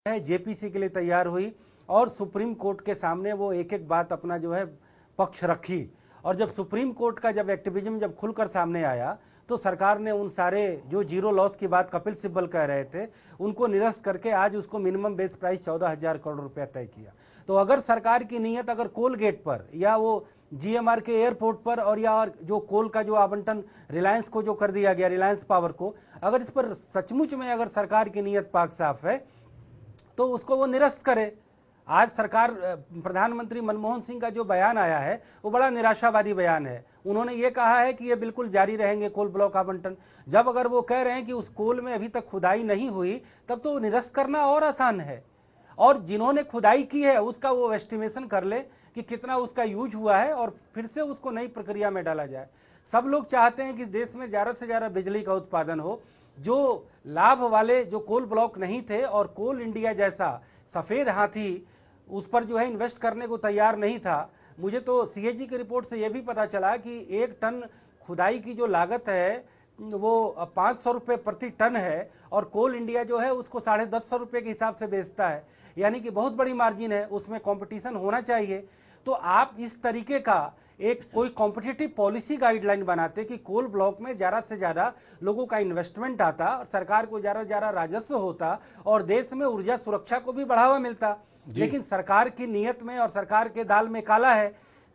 है जेपीसी के लिए तैयार हुई और सुप्रीम कोर्ट के सामने वो एक एक बात अपना जो है पक्ष रखी। और जब सुप्रीम कोर्ट का जब एक्टिविज्म जब खुलकर सामने आया तो सरकार ने उन सारे जो जीरो लॉस की बात कपिल सिब्बल कह रहे थे उनको निरस्त करके आज उसको मिनिमम बेस प्राइस 14,000 करोड़ रुपया तय किया। तो अगर सरकार की नीयत अगर कोल गेट पर या वो जीएमआर के एयरपोर्ट पर और या जो कोल का जो आवंटन रिलायंस को जो कर दिया गया, रिलायंस पावर को, अगर इस पर सचमुच में अगर सरकार की नीयत पाक साफ है तो उसको वो निरस्त करे। आज सरकार प्रधानमंत्री मनमोहन सिंह का जो बयान आया है वो बड़ा निराशावादी बयान है। उन्होंने ये कहा है कि ये बिल्कुल जारी रहेंगे कोल ब्लॉक आवंटन। जब अगर वो कह रहे हैं कि उस कोल में अभी तक खुदाई नहीं हुई तब तो निरस्त करना और आसान है। और जिन्होंने खुदाई की है उसका वो एस्टिमेशन कर ले कि कितना उसका यूज हुआ है और फिर से उसको नई प्रक्रिया में डाला जाए। सब लोग चाहते हैं कि देश में ज़्यादा से ज़्यादा बिजली का उत्पादन हो। जो लाभ वाले जो कोल ब्लॉक नहीं थे और कोल इंडिया जैसा सफ़ेद हाथी उस पर जो है इन्वेस्ट करने को तैयार नहीं था। मुझे तो सीएजी की रिपोर्ट से यह भी पता चला कि 1 टन खुदाई की जो लागत है वो 500 रुपये प्रति टन है और कोल इंडिया जो है उसको 150 रुपये के हिसाब से बेचता है, यानी कि बहुत बड़ी मार्जिन है, उसमें कंपटीशन होना चाहिए। तो आप इस तरीके का एक कोई कॉम्पिटिटिव पॉलिसी गाइडलाइन बनाते कि कोल ब्लॉक में ज़्यादा से ज़्यादा लोगों का इन्वेस्टमेंट आता और सरकार को ज़्यादा से ज़्यादा राजस्व होता और देश में ऊर्जा सुरक्षा को भी बढ़ावा मिलता। लेकिन सरकार की नीयत में और सरकार के दाल में काला है।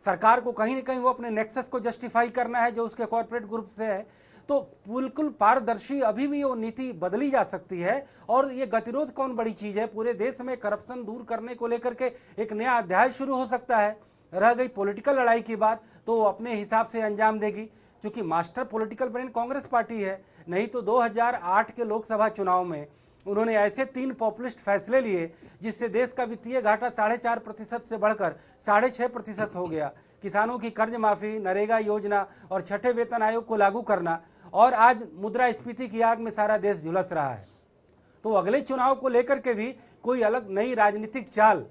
सरकार को कहीं ना कहीं वो अपने नेक्सस को जस्टिफाई करना है जो उसके कॉर्पोरेट ग्रुप से है। तो बिल्कुल पारदर्शी अभी भी वो नीति बदली जा सकती है। और ये गतिरोध कौन बड़ी चीज है, पूरे देश में करप्शन दूर करने को लेकर के एक नया अध्याय शुरू हो सकता है। रह गई पॉलिटिकल लड़ाई की बात तो वो अपने हिसाब से अंजाम देगी, क्योंकि master political brain Congress party है। नहीं तो 2008 के लोकसभा चुनाव में उन्होंने ऐसे 3 पॉपुलिस्ट फैसले लिए जिससे देश का वित्तीय घाटा 4.5% से बढ़कर 6.5% हो गया। किसानों की कर्ज माफी, नरेगा योजना और छठे वेतन आयोग को लागू करना, और आज मुद्रास्फीति की आग में सारा देश झुलस रहा है। तो अगले चुनाव को लेकर के भी कोई अलग नई राजनीतिक चाल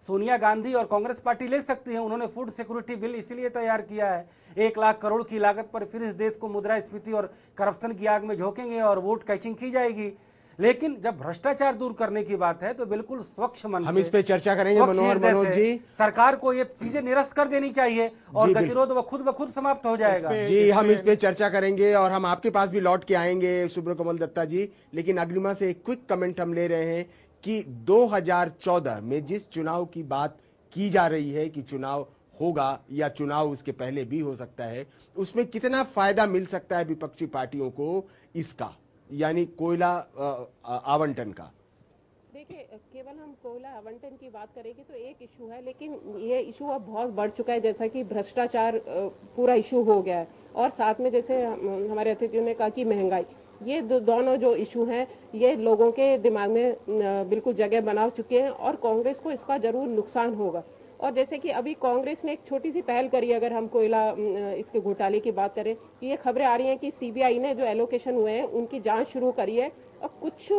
सोनिया गांधी और कांग्रेस पार्टी ले सकती है। उन्होंने फूड सिक्योरिटी बिल इसलिए तैयार किया है, 1 लाख करोड़ की लागत पर फिर इस देश को मुद्रास्फीति और करप्शन की आग में झोंकेंगे और वोट कैचिंग की जाएगी। लेकिन जब भ्रष्टाचार दूर करने की बात है तो बिल्कुल स्वच्छ मन हम इस पे चर्चा करेंगे। मनोज जी, सरकार को ये चीजें निरस्त कर देनी चाहिए और गतिरोध व खुद समाप्त हो जाएगा। जी, हम इस पे चर्चा करेंगे और हम आपके पास भी लौट के आएंगे सुब्रकमल दत्ता जी। लेकिन अग्निमा से एक क्विक कमेंट हम ले रहे हैं कि 2014 में जिस चुनाव की बात की जा रही है कि चुनाव होगा या चुनाव उसके पहले भी हो सकता है, उसमें कितना फायदा मिल सकता है विपक्षी पार्टियों को इसका, यानी कोयला आवंटन का? देखिए, केवल हम कोयला आवंटन की बात करेंगे तो एक इशू है, लेकिन ये इशू अब बहुत बढ़ चुका है। जैसा कि भ्रष्टाचार पूरा इशू हो गया है और साथ में जैसे हमारे अतिथियों ने कहा कि महंगाई, ये दोनों जो इशू हैं ये लोगों के दिमाग में बिल्कुल जगह बना चुके हैं और कांग्रेस को इसका जरूर नुकसान होगा। और जैसे कि अभी कांग्रेस ने एक छोटी सी पहल करी, अगर हम कोयला इसके घोटाले की बात करें, ये खबरें आ रही हैं कि सीबीआई ने जो एलोकेशन हुए हैं उनकी जांच शुरू करी है और कुछ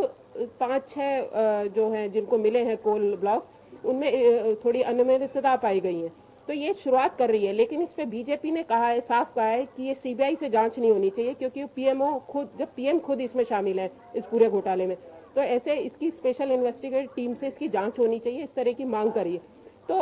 5-6 जो हैं जिनको मिले हैं कोल ब्लॉक्स, उनमें थोड़ी अनियमितता पाई गई है। तो ये शुरुआत कर रही है, लेकिन इस पे बीजेपी ने कहा है, साफ कहा है कि ये सीबीआई से जांच नहीं होनी चाहिए, क्योंकि पीएमओ खुद, जब पीएम खुद इसमें शामिल है इस पूरे घोटाले में, तो ऐसे इसकी स्पेशल इन्वेस्टिगेटिव टीम से इसकी जांच होनी चाहिए, इस तरह की मांग करी है। तो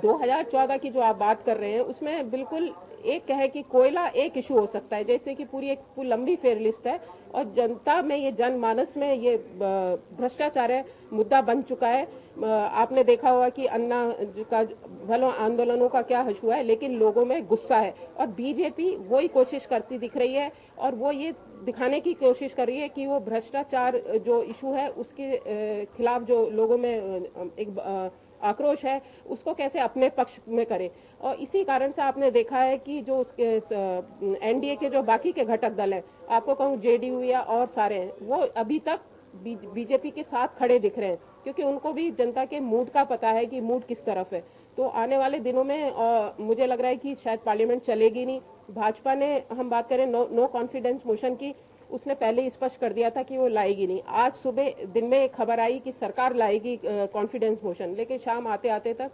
2014 की जो आप बात कर रहे हैं उसमें बिल्कुल एक है कि कोयला एक इशू हो सकता है, जैसे कि पूरी एक लंबी फेयर लिस्ट है और जनता में, ये जनमानस में ये भ्रष्टाचार है मुद्दा बन चुका है। आपने देखा होगा कि अन्ना का भलो आंदोलनों का क्या हुआ है, लेकिन लोगों में गुस्सा है और बीजेपी वही कोशिश करती दिख रही है और वो ये दिखाने की कोशिश कर रही है कि वो भ्रष्टाचार जो इशू है उसके खिलाफ जो लोगों में एक आक्रोश है उसको कैसे अपने पक्ष में करे। और इसी कारण से आपने देखा है कि जो उसके एनडीए के जो बाकी के घटक दल हैं, आपको कहूँ जेडीयू या और सारे हैं, वो अभी तक बीजेपी के साथ खड़े दिख रहे हैं, क्योंकि उनको भी जनता के मूड का पता है कि मूड किस तरफ है। तो आने वाले दिनों में मुझे लग रहा है कि शायद पार्लियामेंट चलेगी नहीं। भाजपा ने, हम बात करें नो कॉन्फिडेंस मोशन की, उसने पहले ही स्पष्ट कर दिया था कि वो लाएगी नहीं। आज सुबह दिन में एक खबर आई कि सरकार लाएगी कॉन्फिडेंस मोशन, लेकिन शाम आते आते तक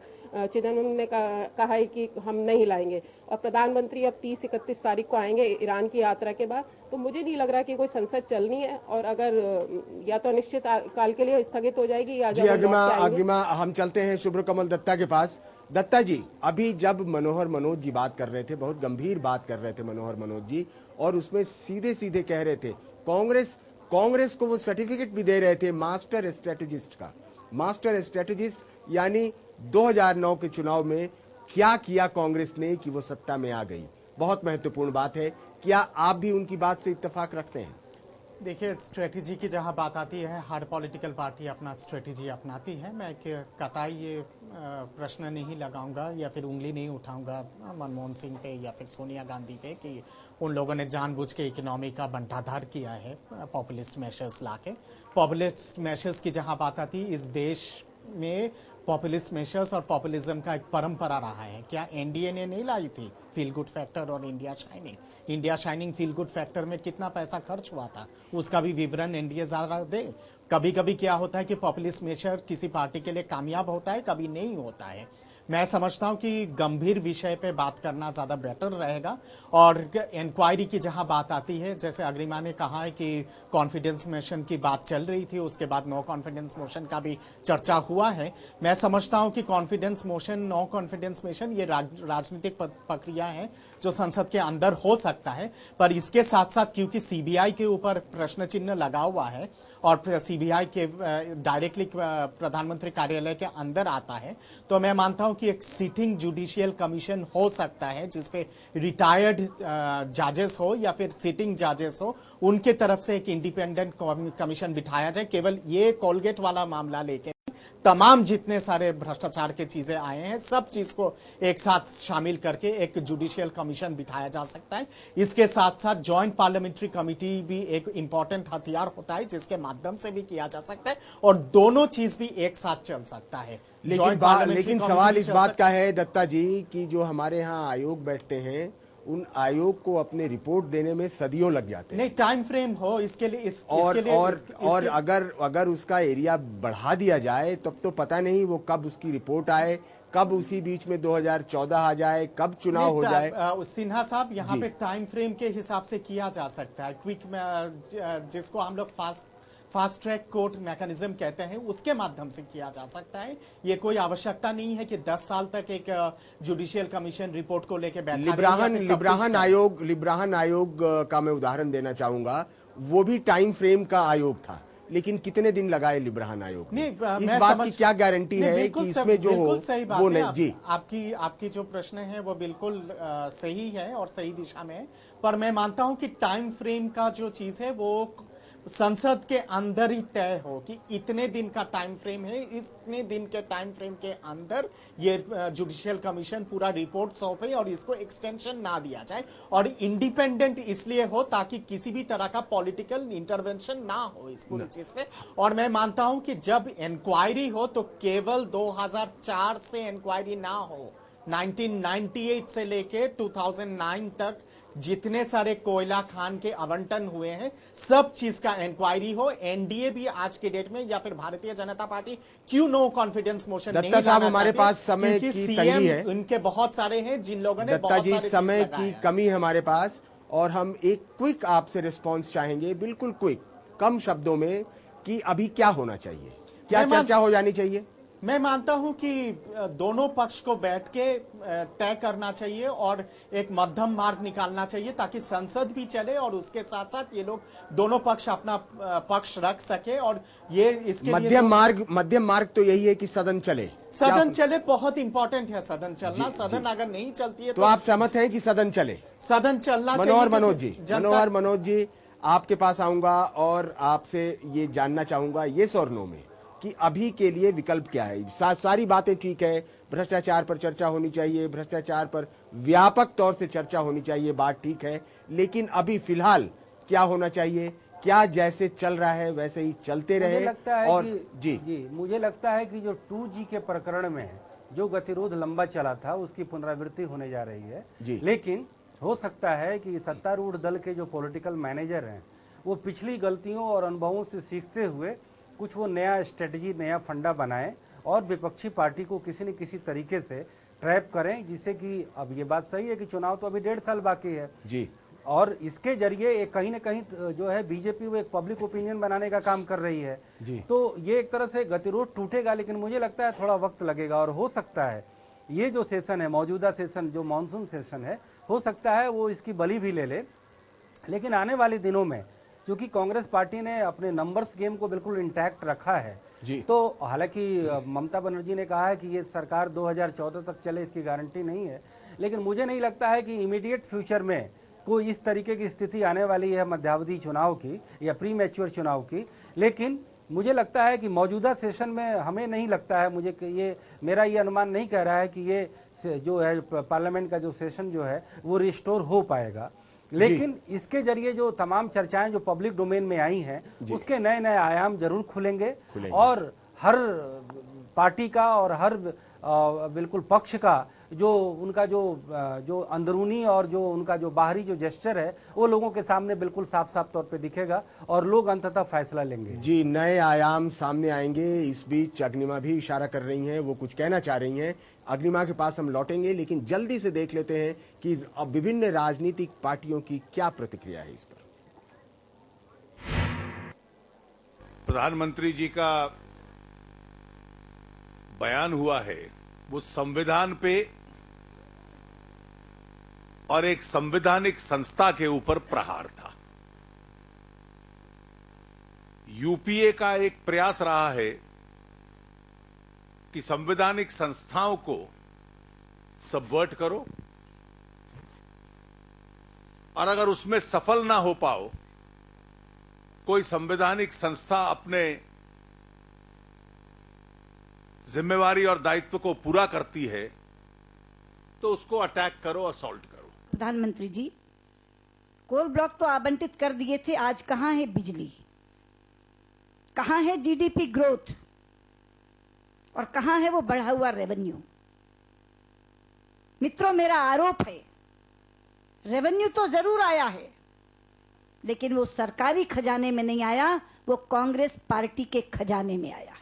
चिदम्बरम ने कहा है कि हम नहीं लाएंगे। और प्रधानमंत्री अब 30-31 तारीख को आएंगे ईरान की यात्रा के बाद, तो मुझे नहीं लग रहा कि कोई संसद चलनी है, और अगर या तो अनिश्चित काल के लिए स्थगित हो जाएगी या जी जब वो लौट के आएंगे। अग्निमा हम चलते हैं शुभ्रकमल दत्ता के पास। दत्ता जी, अभी जब मनोहर मनोज जी बात कर रहे थे, बहुत गंभीर बात कर रहे थे मनोहर मनोज जी, और उसमें सीधे सीधे कह रहे थे कांग्रेस को वो सर्टिफिकेट भी दे रहे थे मास्टर स्ट्रेटेजिस्ट का। मास्टर स्ट्रेटेजिस्ट यानी 2009 के चुनाव में क्या किया कांग्रेस ने कि वो सत्ता में आ गई, बहुत महत्वपूर्ण बात है। क्या आप भी उनकी बात से इत्तेफाक रखते हैं? देखिए, स्ट्रेटेजी की जहां बात आती है, हर पॉलिटिकल पार्टी अपना स्ट्रेटेजी अपनाती है। मैं कतई ये प्रश्न नहीं लगाऊंगा या फिर उंगली नहीं उठाऊंगा मनमोहन सिंह पे या फिर सोनिया गांधी पे कि उन लोगों ने जानबूझ के इकोनॉमी का बंटाधार किया है पॉपुलिस्ट मेशर्स लाके। पॉपुलिस्ट मेशर्स की जहां बात आती है, इस देश में पॉपुलिस्ट मेशर्स और पॉपुलिज्म का एक परंपरा रहा है। क्या एनडीए ने नहीं लाई थी फील गुड फैक्टर और India shining? India shining feel good factor में कितना पैसा खर्च हुआ था, उसका भी विवरण एनडीए ज्यादा दे। कभी कभी क्या होता है कि पॉपुलिस्ट मेशर किसी पार्टी के लिए कामयाब होता है, कभी नहीं होता है। मैं समझता हूं कि गंभीर विषय पे बात करना ज्यादा बेटर रहेगा। और इंक्वायरी की जहां बात आती है, जैसे अग्रिमा ने कहा है कि कॉन्फिडेंस मोशन की बात चल रही थी, उसके बाद नो कॉन्फिडेंस मोशन का भी चर्चा हुआ है। मैं समझता हूं कि confidence motion, no confidence motion ये राजनीतिक प्रक्रिया है जो संसद के अंदर हो सकता है, पर इसके साथ साथ क्योंकि सीबीआई के ऊपर प्रश्न चिन्ह लगा हुआ है और सीबीआई के डायरेक्टली प्रधानमंत्री कार्यालय के अंदर आता है, तो मैं मानता हूं कि एक सिटिंग जुडिशियल कमीशन हो सकता है जिसपे रिटायर्ड जजेस हो या फिर सिटिंग जजेस हो, उनके तरफ से एक इंडिपेंडेंट कमीशन बिठाया जाए। केवल ये कोलगेट वाला मामला लेके तमाम जितने सारे भ्रष्टाचार के चीजें आए हैं, सब चीज को एक साथ शामिल करके एक जुडिशियल कमीशन बिठाया जा सकता है। इसके साथ साथ जॉइंट पार्लियामेंट्री कमिटी भी एक इंपॉर्टेंट हथियार होता है जिसके माध्यम से भी किया जा सकता है, और दोनों चीज भी एक साथ चल सकता है। लेकिन सवाल इस बात का है दत्ता जी कि जो हमारे यहाँ आयोग बैठते हैं, उन आयोग को अपने रिपोर्ट देने में सदियों लग जाते हैं। नहीं, टाइम फ्रेम हो इसके लिए और अगर उसका एरिया बढ़ा दिया जाए तब तो पता नहीं वो कब उसकी रिपोर्ट आए, कब उसी बीच में 2014 आ जाए, कब चुनाव हो जाए। सिन्हा साहब, यहाँ पे टाइम फ्रेम के हिसाब से किया जा सकता है। क्विक जिसको हम लोग फास्ट ट्रैक कोर्ट मैकेनिज्म कहते हैं, उसके माध्यम से किया जा सकता है। ये कोई आवश्यकता नहीं है कि 10 साल तक एक जुडिशियल कमीशन रिपोर्ट को लेकर बैठा। लिब्राहन आयोग का मैं उदाहरण देना चाहूंगा। वो भी टाइम फ्रेम का आयोग था, लेकिन कितने दिन लगाए लिब्राहन आयोग ने? इस बात की क्या गारंटी है कि इसमें जो हो वो नहीं? जी, आपकी जो प्रश्न है वो बिल्कुल सही है और सही दिशा में है, पर मैं मानता हूं कि टाइम फ्रेम का जो चीज है वो संसद के अंदर ही तय हो कि इतने दिन का टाइम फ्रेम है, इतने दिन के टाइम फ्रेम के अंदर ये जुडिशियल कमीशन पूरा रिपोर्ट सौंपे और इसको एक्सटेंशन ना दिया जाए, और इंडिपेंडेंट इसलिए हो ताकि किसी भी तरह का पॉलिटिकल इंटरवेंशन ना हो इस पूरी चीज पे। और मैं मानता हूं कि जब इंक्वायरी हो तो केवल 2004 से इंक्वायरी ना हो, 1998 से लेके 2009 तक जितने सारे कोयला खान के आवंटन हुए हैं, सब चीज का इंक्वायरी हो। एनडीए भी आज के डेट में या फिर भारतीय जनता पार्टी क्यों नो कॉन्फिडेंस मोशन नहीं लाना चाहती? हमारे पास समय की तंगी है, उनके बहुत सारे हैं जिन लोगों ने दत्ता जी समय की कमी है हमारे पास, और हम एक क्विक आपसे रिस्पॉन्स चाहेंगे, बिल्कुल क्विक, कम शब्दों में, कि अभी क्या होना चाहिए, क्या चर्चा हो जानी चाहिए? मैं मानता हूं कि दोनों पक्ष को बैठ के तय करना चाहिए और एक मध्यम मार्ग निकालना चाहिए ताकि संसद भी चले और उसके साथ साथ ये लोग दोनों पक्ष अपना पक्ष रख सके। और ये इसके मध्यम मार्ग तो यही है कि सदन चले। बहुत इंपॉर्टेंट है सदन चलना। सदन अगर नहीं चलती है तो आप सहमत हैं कि सदन चले? सदन चलना चाहिए। मनोहर मनोज जी, आपके पास आऊंगा और आपसे ये जानना चाहूंगा येस और नो में कि अभी के लिए विकल्प क्या है। सारी बातें ठीक है, भ्रष्टाचार पर चर्चा होनी चाहिए, भ्रष्टाचार पर व्यापक तौर से चर्चा होनी चाहिए, बात ठीक है, लेकिन अभी फिलहाल क्या होना चाहिए? क्या जैसे चल रहा है वैसे ही चलते रहे? मुझे लगता है और जी मुझे लगता है कि जो 2G के प्रकरण में जो गतिरोध लंबा चला था उसकी पुनरावृत्ति होने जा रही है। लेकिन हो सकता है कि सत्तारूढ़ दल के जो पॉलिटिकल मैनेजर हैं वो पिछली गलतियों और अनुभवों से सीखते हुए कुछ वो नया स्ट्रेटजी, नया फंडा बनाएं और विपक्षी पार्टी को किसी न किसी तरीके से ट्रैप करें, जिससे कि अब ये बात सही है कि चुनाव तो अभी 1.5 साल बाकी है जी, और इसके जरिए एक कहीं ना कहीं जो है बीजेपी वो एक पब्लिक ओपिनियन बनाने का काम कर रही है जी। तो ये एक तरह से गतिरोध टूटेगा, लेकिन मुझे लगता है थोड़ा वक्त लगेगा और हो सकता है ये जो सेशन है, मौजूदा सेशन जो मानसून सेशन है, हो सकता है वो इसकी बलि भी ले ले। लेकिन आने वाले दिनों में क्योंकि कांग्रेस पार्टी ने अपने नंबर्स गेम को बिल्कुल इंटैक्ट रखा है जी। तो हालांकि ममता बनर्जी ने कहा है कि ये सरकार 2014 तक चले, इसकी गारंटी नहीं है, लेकिन मुझे नहीं लगता है कि इमीडिएट फ्यूचर में कोई इस तरीके की स्थिति आने वाली है मध्यावधि चुनाव की या प्री मैच्योर चुनाव की। लेकिन मुझे लगता है कि मौजूदा सेशन में हमें नहीं लगता है, मुझे ये मेरा ये अनुमान नहीं कह रहा है कि ये जो है पार्लियामेंट का जो सेशन जो है वो रिस्टोर हो पाएगा, लेकिन इसके जरिए जो तमाम चर्चाएं जो पब्लिक डोमेन में आई हैं उसके नए नए आयाम जरूर खुलेंगे और हर पार्टी का और हर बिल्कुल पक्ष का जो उनका जो अंदरूनी और जो उनका जो बाहरी जो जेस्चर है वो लोगों के सामने बिल्कुल साफ साफ तौर पे दिखेगा और लोग अंततः फैसला लेंगे। जी, नए आयाम सामने आएंगे। इस बीच अग्निमा भी इशारा कर रही हैं, वो कुछ कहना चाह रही हैं। अग्निमा के पास हम लौटेंगे, लेकिन जल्दी से देख लेते हैं कि अब विभिन्न राजनीतिक पार्टियों की क्या प्रतिक्रिया है इस पर। प्रधानमंत्री जी का बयान हुआ है वो संविधान पे और एक संवैधानिक संस्था के ऊपर प्रहार था। यूपीए का एक प्रयास रहा है कि संवैधानिक संस्थाओं को सबवर्ट करो और अगर उसमें सफल ना हो पाओ, कोई संवैधानिक संस्था अपने जिम्मेवारी और दायित्व को पूरा करती है तो उसको अटैक करो, असॉल्ट करो। प्रधानमंत्री जी, कोल ब्लॉक तो आवंटित कर दिए थे, आज कहां है बिजली, कहां है जीडीपी ग्रोथ और कहां है वो बढ़ा हुआ रेवेन्यू? मित्रों, मेरा आरोप है रेवेन्यू तो जरूर आया है लेकिन वो सरकारी खजाने में नहीं आया, वो कांग्रेस पार्टी के खजाने में आया है।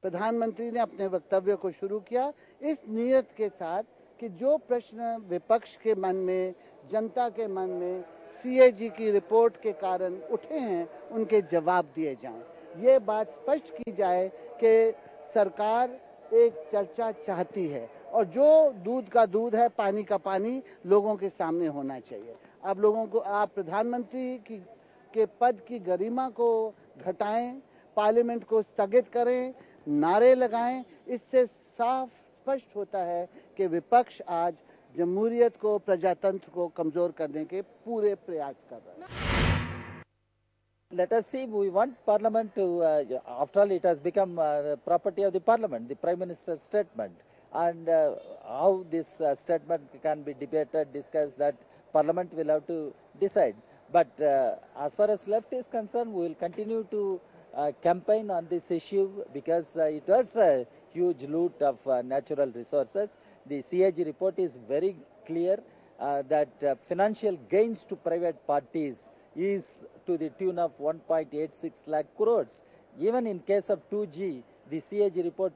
प्रधानमंत्री ने अपने वक्तव्य को शुरू किया इस नियत के साथ कि जो प्रश्न विपक्ष के मन में, जनता के मन में सीएजी की रिपोर्ट के कारण उठे हैं उनके जवाब दिए जाएं। ये बात स्पष्ट की जाए कि सरकार एक चर्चा चाहती है और जो दूध का दूध है, पानी का पानी लोगों के सामने होना चाहिए। अब लोगों को, आप प्रधानमंत्री के पद की गरिमा को घटाएं, पार्लियामेंट को स्थगित करें, नारे लगाएं, इससे साफ स्पष्ट होता है कि विपक्ष आज जमहूरियत को, प्रजातंत्र को कमजोर करने के पूरे प्रयास कर रहा है। Let us see, we want Parliament to, after all it has become property of the Parliament, the Prime Minister's statement, and how this statement can be debated, discussed, that Parliament will have to decide. But as far as left is concerned, we will continue to campaign on this issue because it was a huge loot of natural resources. The CAG report is very clear that financial gains to private parties is to the tune of 1.86 lakh crores. Even in case of 2G, the CAG report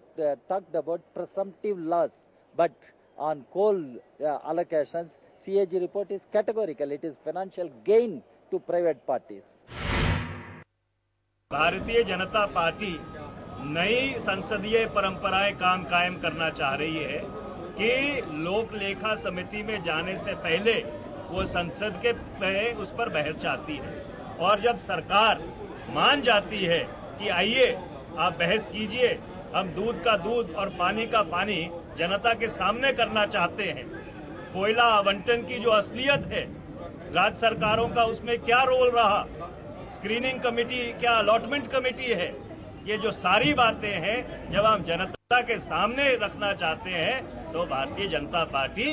talked about presumptive loss, but on coal allocations, CAG report is categorical. It is financial gain to private parties. Bharatiya Janata party नई संसदीय परंपराएं कायम करना चाह रही है कि लोक लेखा समिति में जाने से पहले वो संसद के उस पर बहस चाहती है और जब सरकार मान जाती है कि आइए आप बहस कीजिए, हम दूध का दूध और पानी का पानी जनता के सामने करना चाहते हैं। कोयला आवंटन की जो असलियत है, राज्य सरकारों का उसमें क्या रोल रहा, स्क्रीनिंग कमेटी क्या अलॉटमेंट कमेटी है, ये जो सारी बातें हैं जब हम जनता के सामने रखना चाहते हैं तो भारतीय जनता पार्टी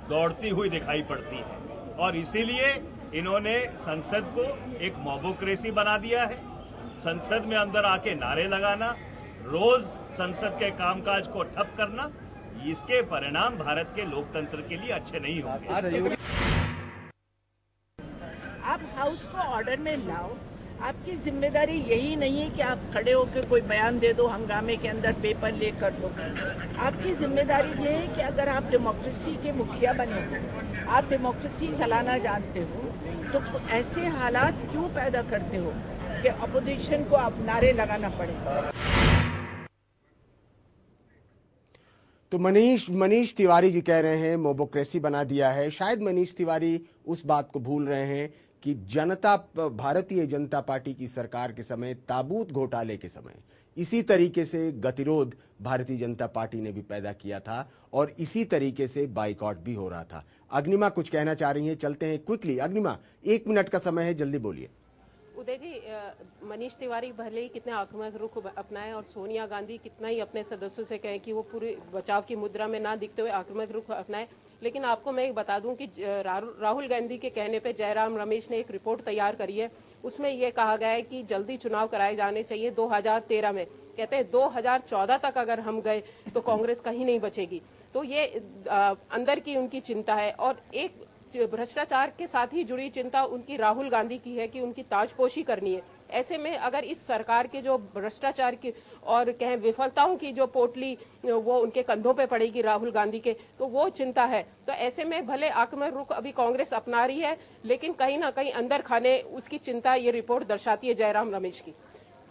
दौड़ती हुई दिखाई पड़ती है और इसीलिए इन्होंने संसद को एक मोबोक्रेसी बना दिया है। संसद में अंदर आके नारे लगाना, रोज संसद के कामकाज को ठप करना, इसके परिणाम भारत के लोकतंत्र के लिए अच्छे नहीं होंगे। उसको ऑर्डर में लाओ। आपकी जिम्मेदारी यही नहीं है कि आप खड़े होकर कोई बयान दे दो, हंगामे के अंदर पेपर ले कर लो। आपकी जिम्मेदारी ये है कि अगर आप डेमोक्रेसी के मुखिया बने हो, आप डेमोक्रेसी चलाना जानते हो, तो ऐसे हालात क्यों पैदा करते हो कि अपोजिशन को आप नारे लगाना पड़े। तो मनीष तिवारी जी कह रहे हैं मोबोक्रेसी बना दिया है। शायद मनीष तिवारी उस बात को भूल रहे हैं कि भारतीय जनता पार्टी की सरकार के समय, ताबूत घोटाले के समय, इसी तरीके से गतिरोध भारतीय जनता पार्टी ने भी पैदा किया था और इसी तरीके से बाइकआउट भी हो रहा था। अग्निमा कुछ कहना चाह रही हैं, चलते हैं क्विकली। अग्निमा, 1 मिनट का समय है, जल्दी बोलिए। उदय जी, मनीष तिवारी भले ही कितने आक्रामक रुख अपनाए और सोनिया गांधी कितना ही अपने सदस्यों से कहें कि वो पूरी बचाव की मुद्रा में ना दिखते हुए आक्रामक रुख अपनाए, लेकिन आपको मैं बता दूं कि राहुल गांधी के कहने पे जयराम रमेश ने एक रिपोर्ट तैयार करी है। उसमें ये कहा गया है कि जल्दी चुनाव कराए जाने चाहिए 2013 में। कहते हैं 2014 तक अगर हम गए तो कांग्रेस कहीं नहीं बचेगी। तो ये अंदर की उनकी चिंता है। और एक भ्रष्टाचार के साथ ही जुड़ी चिंता उनकी राहुल गांधी की है कि उनकी ताजपोशी करनी है। ऐसे में अगर इस सरकार के जो भ्रष्टाचार की और कहें विफलताओं की जो पोटली वो उनके कंधों पे पड़ेगी राहुल गांधी के, तो वो चिंता है। तो ऐसे में भले आक्रामक रुख अभी कांग्रेस अपना रही है, लेकिन कहीं ना कहीं अंदर खाने उसकी चिंता ये रिपोर्ट दर्शाती है जयराम रमेश की।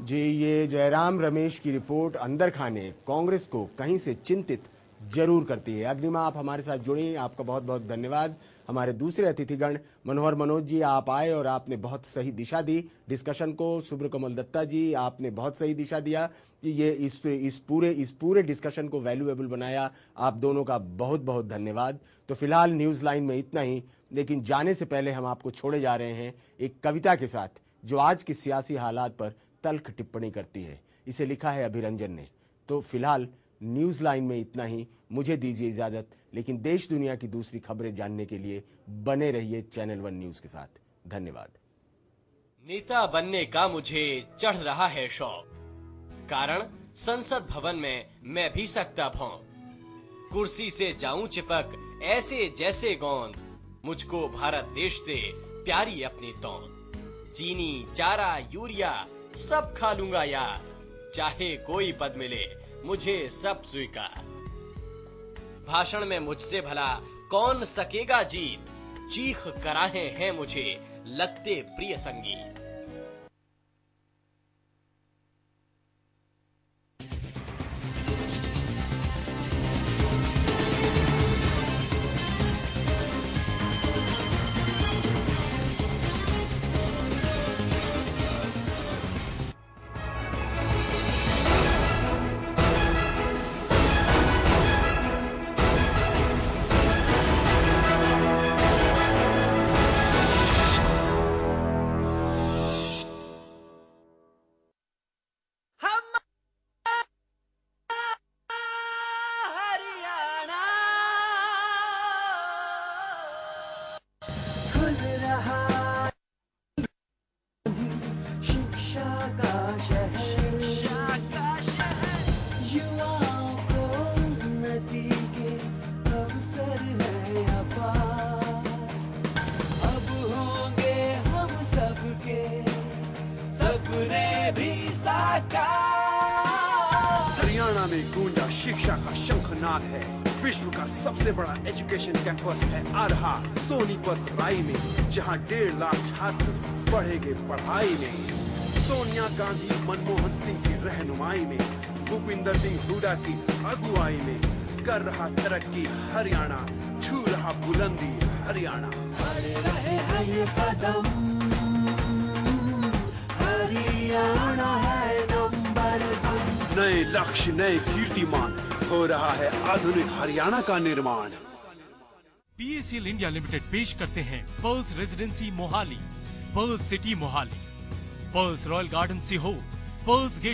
जी, ये जयराम रमेश की रिपोर्ट अंदर खाने कांग्रेस को कहीं से चिंतित जरूर करती है। अग्निमा, आप हमारे साथ जुड़े, आपका बहुत बहुत धन्यवाद। हमारे दूसरे अतिथिगण मनोहर मनोज जी, आप आए और आपने बहुत सही दिशा दी डिस्कशन को। सुब्रकमल दत्ता जी, आपने बहुत सही दिशा दिया कि ये इस पूरे डिस्कशन को वैल्यूएबल बनाया। आप दोनों का बहुत बहुत धन्यवाद। तो फिलहाल न्यूज लाइन में इतना ही, लेकिन जाने से पहले हम आपको छोड़े जा रहे हैं एक कविता के साथ जो आज की सियासी हालात पर तल्ख टिप्पणी करती है। इसे लिखा है अभिरंजन ने। तो फिलहाल न्यूज लाइन में इतना ही, मुझे दीजिए इजाजत, लेकिन देश दुनिया की दूसरी खबरें जानने के लिए बने रहिए चैनल 1 न्यूज के साथ। धन्यवाद। नेता बनने का मुझे चढ़ रहा है शौक, कारण संसद भवन में मैं भी सकता भौंक। कुर्सी से जाऊं चिपक ऐसे जैसे गोंद, मुझको भारत देश से प्यारी अपनी तौंद। चीनी, चारा, यूरिया सब खा लूंगा यार, चाहे कोई पद मिले मुझे सब स्वीकार। भाषण में मुझसे भला कौन सकेगा जीत, चीख कराहे हैं मुझे लगते प्रिय संगीत। हरियाणा में गूंजा शिक्षा का शंखनाद है। विश्व का सबसे बड़ा एजुकेशन कैंपस है आ रहा सोनीपत राई में, जहां 1.5 लाख छात्र पढ़ेंगे पढ़ाई में। सोनिया गांधी मनमोहन सिंह की रहनुमाई में, भूपिंदर सिंह हुड्डा की अगुवाई में कर रहा तरक्की हरियाणा, छू रहा बुलंदी हरियाणा। बढ़ रहे हैं ये कदम, हरियाणा है नंबर 1। नए लक्ष्य, नए कीर्तिमान, हो रहा है आधुनिक हरियाणा का निर्माण। PACL इंडिया लिमिटेड पेश करते हैं Pearls Residency Mohali, Pearls City Mohali, Pearls Royal Garden Sehore, Pearls gate